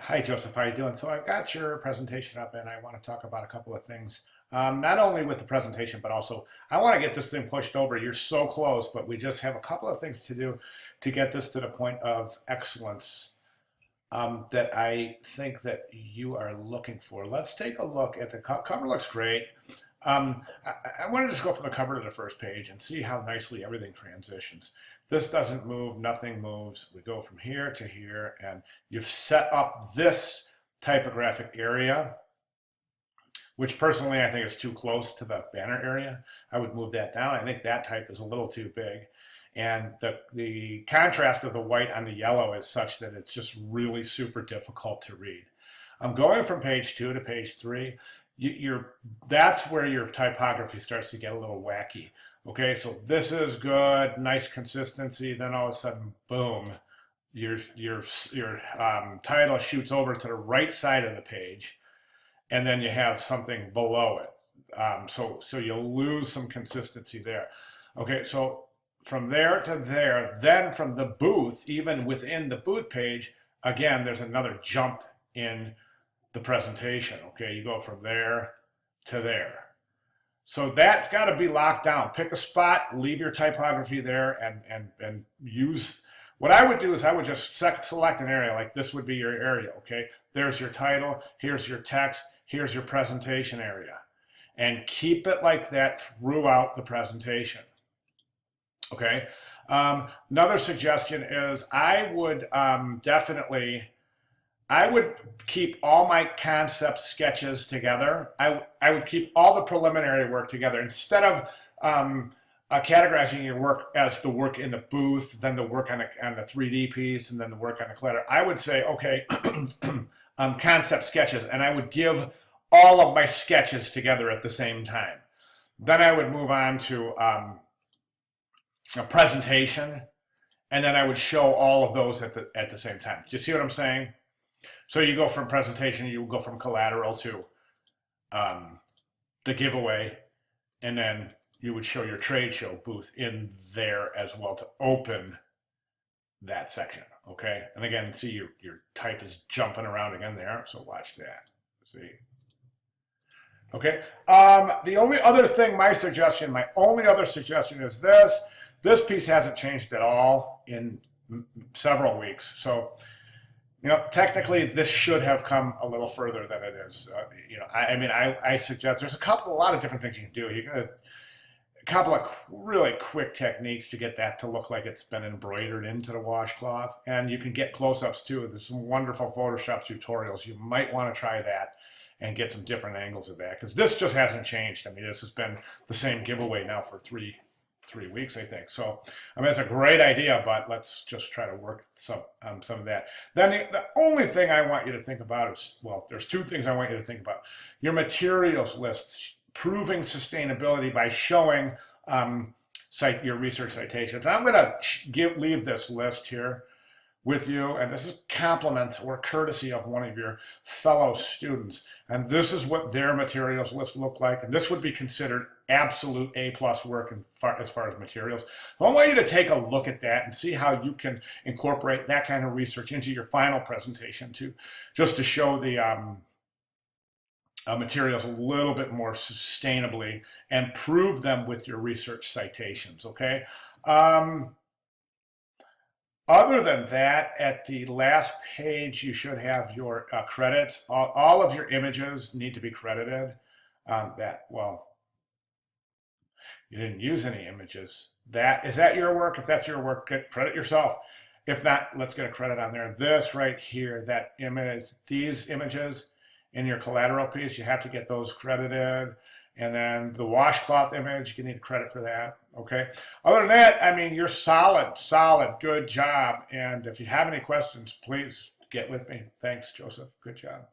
Hi, Joseph. How you doing? So I've got your presentation up, and I want to talk about a couple of things. Not only with the presentation, but also I want to get this thing pushed over. You're so close, but we just have a couple of things to do to get this to the point of excellence that I think that you are looking for. Let's take a look at the cover. Looks great. I want to just go from the cover to the first page and see how nicely everything transitions. This doesn't move, nothing moves. We go from here to here, and you've set up this typographic area, which personally I think is too close to the banner area. I would move that down. I think that type is a little too big. And the contrast of the white on the yellow is such that it's just really super difficult to read. I'm going from page 2 to page 3. That's where your typography starts to get a little wacky. Okay, so this is good, nice consistency. Then all of a sudden, boom, your title shoots over to the right side of the page, and then you have something below it. So you'll lose some consistency there. Okay, so from there to there, then from the booth, even within the booth page, again, there's another jump in the presentation. Okay, you go from there to there. So that's got to be locked down. Pick a spot, leave your typography there, and use. What I would do is I would just select an area, like this would be your area, okay? There's your title, here's your text, here's your presentation area. And keep it like that throughout the presentation, okay? Another suggestion is I would I would keep all my concept sketches together. I would keep all the preliminary work together instead of categorizing your work as the work in the booth, then the work on the 3D piece, and then the work on the collateral. I would say, okay, concept sketches, and I would give all of my sketches together at the same time. Then I would move on to a presentation, and then I would show all of those at the same time. Do you see what I'm saying? So you go from presentation, you go from collateral to the giveaway, and then you would show your trade show booth in there as well to open that section, okay? And again, see your type is jumping around again there, so watch that, see? Okay, the only other thing, my only other suggestion is this. This piece hasn't changed at all in several weeks, so you know, technically, this should have come a little further than it is. You know, I suggest there's a lot of different things you can do. You can a couple of really quick techniques to get that to look like it's been embroidered into the washcloth, and you can get close-ups too. There's some wonderful Photoshop tutorials. You might want to try that and get some different angles of that because this just hasn't changed. I mean, this has been the same giveaway now for three weeks, I think. So, I mean, it's a great idea, but let's just try to work some of that. Then the only thing I want you to think about is, well, there's two things I want you to think about. Your materials lists, proving sustainability by showing your research citations. I'm going to leave this list here with you, and this is compliments or courtesy of one of your fellow students. And this is what their materials list look like, and this would be considered absolute A+ work as far as materials. I want you to take a look at that and see how you can incorporate that kind of research into your final presentation too, just to show the materials a little bit more sustainably and prove them with your research citations, okay? Other than that, at the last page, you should have your credits. All of your images need to be credited. Well, you didn't use any images. Is that your work? If that's your work, credit yourself. If not, let's get a credit on there. This right here, that image, these images in your collateral piece, you have to get those credited. And then the washcloth image, you need credit for that, okay? Other than that, I mean, you're solid, good job. And if you have any questions, please get with me. Thanks, Joseph. Good job.